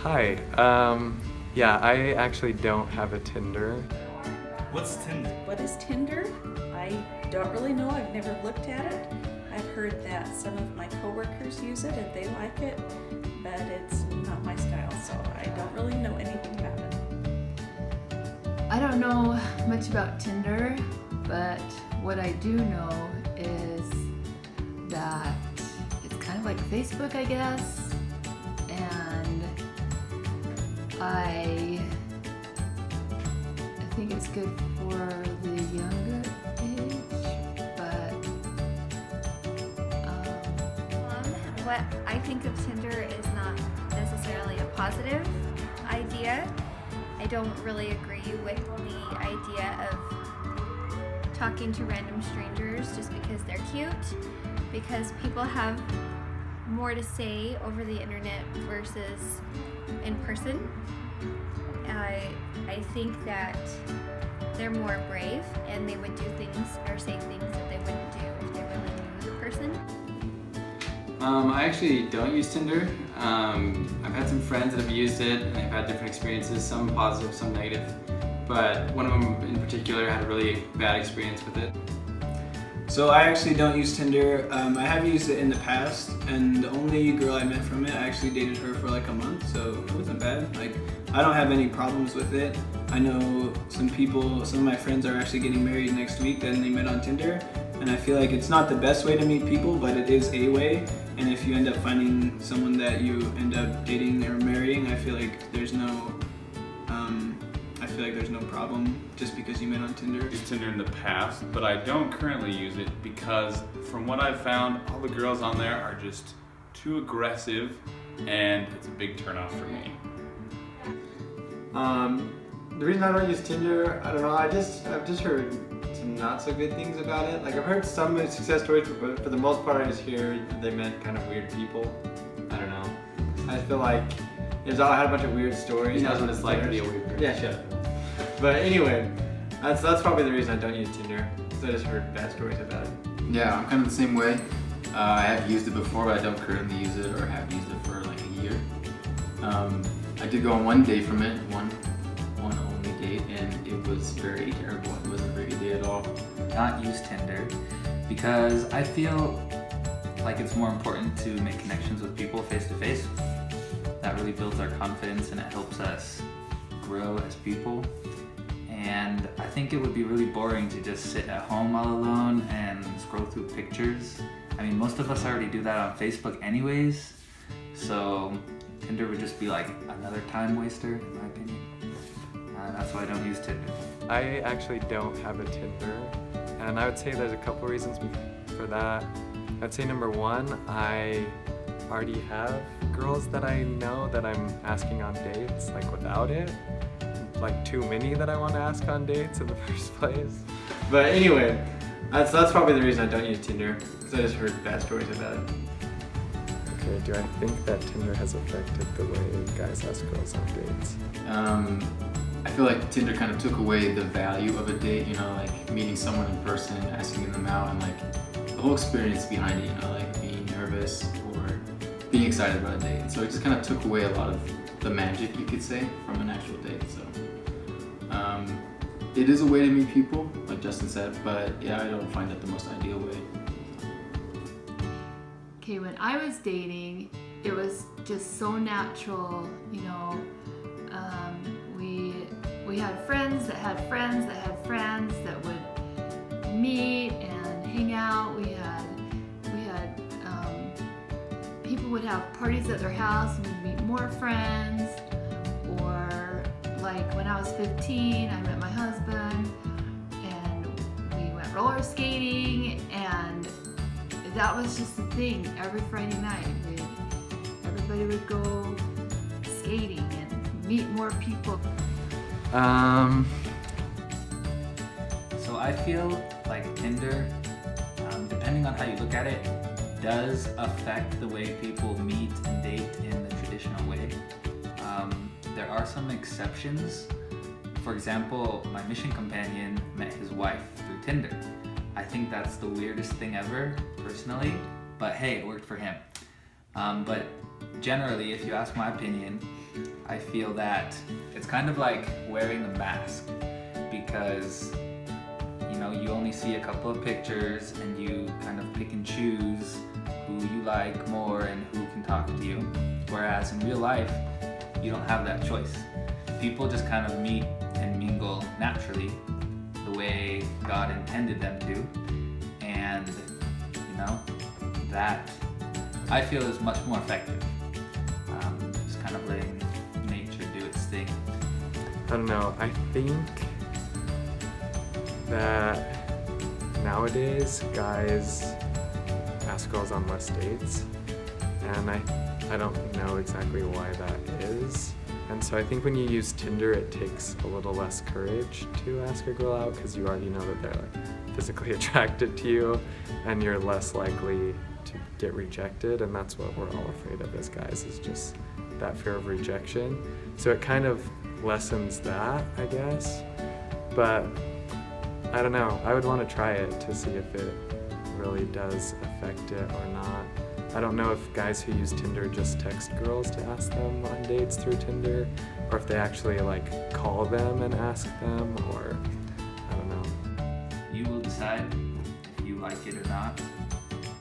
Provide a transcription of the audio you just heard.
Hi. Yeah, I actually don't have a Tinder. What's Tinder? What is Tinder? I don't really know. I've never looked at it. I've heard that some of my coworkers use it and they like it, but it's not my style, so I don't really know anything about it. I don't know much about Tinder, but what I do know is that it's kind of like Facebook, I guess, and I think it's good for the younger age, but what I think of Tinder is not necessarily a positive idea. I don't really agree with the idea of talking to random strangers just because they're cute, because people have more to say over the internet versus in person. I think that they're more brave and they would do things or say things that they wouldn't do if they really knew the person. I actually don't use Tinder. I've had some friends that have used it and they've had different experiences, some positive, some negative. But one of them in particular had a really bad experience with it. So I actually don't use Tinder. I have used it in the past, and the only girl I met from it, I actually dated her for like a month, so it wasn't bad. Like, I don't have any problems with it. I know some of my friends are actually getting married next week and they met on Tinder, and I feel like it's not the best way to meet people, but it is a way. And if you end up finding someone that you end up dating or marrying, I feel like there's no problem just because you met on Tinder. I've used Tinder in the past, but I don't currently use it because from what I've found, all the girls on there are just too aggressive and it's a big turnoff for me. The reason I don't use Tinder, I don't know, I've just heard some not so good things about it. Like, I've heard some success stories, but for the most part I just hear that they met kind of weird people. I don't know. I feel like I had a bunch of weird stories. He knows what it's like to be a weird person. Yeah, shut up. But anyway, that's probably the reason I don't use Tinder, because I just heard bad stories about it. Yeah, I'm kind of the same way. I have used it before, but I don't currently use it or have used it for like a year. I did go on one date from it, one only date, and it was very terrible. It wasn't a very good day at all. Not use Tinder because I feel like it's more important to make connections with people face to face. That really builds our confidence and it helps us grow as people. And I think it would be really boring to just sit at home all alone and scroll through pictures. I mean, most of us already do that on Facebook anyways, so Tinder would just be like another time waster in my opinion. That's why I don't use Tinder. I actually don't have a Tinder, and I would say there's a couple reasons for that. I'd say number one, I already have girls that I know that I'm asking on dates, like without it. Like too many that I want to ask on dates in the first place. But anyway, that's probably the reason I don't use Tinder, because I just heard bad stories about it. Okay, do I think that Tinder has affected the way guys ask girls on dates? I feel like Tinder kind of took away the value of a date, you know, like meeting someone in person, asking them out, and like the whole experience behind it, you know, like being nervous or being excited about a date. So it just kind of took away a lot of the magic, you could say, from an actual date. So it is a way to meet people, like Justin said, but yeah, I don't find that the most ideal way. okay, when I was dating, it was just so natural, you know. We had friends that had friends that had friends that would meet and hang out. We had people would have parties at their house and we'd meet more friends. Or like when I was 15, I met my husband and we went roller skating, and that was just the thing. Every Friday night, everybody would go skating and meet more people. So I feel like Tinder, depending on how you look at it, does affect the way people meet and date in the traditional way. There are some exceptions. For example, my mission companion met his wife through Tinder. I think that's the weirdest thing ever, personally, but hey, it worked for him. But generally, if you ask my opinion, I feel that it's kind of like wearing a mask, because you know, you only see a couple of pictures and you kind of pick and choose who you like more and who can talk to you. Whereas in real life, you don't have that choice. People just kind of meet and mingle naturally the way God intended them to. And you know, that I feel is much more effective. Just kind of letting nature do its thing. I don't know, I think that nowadays guys ask girls on less dates, and I don't know exactly why that is. And so I think when you use Tinder, it takes a little less courage to ask a girl out, because you already know that they're like physically attracted to you, and you're less likely to get rejected. And that's what we're all afraid of as guys, is just that fear of rejection. So it kind of lessens that, I guess. But I don't know, I would want to try it to see if it really does affect it or not. I don't know if guys who use Tinder just text girls to ask them on dates through Tinder, or if they actually like call them and ask them, or I don't know. You will decide if you like it or not.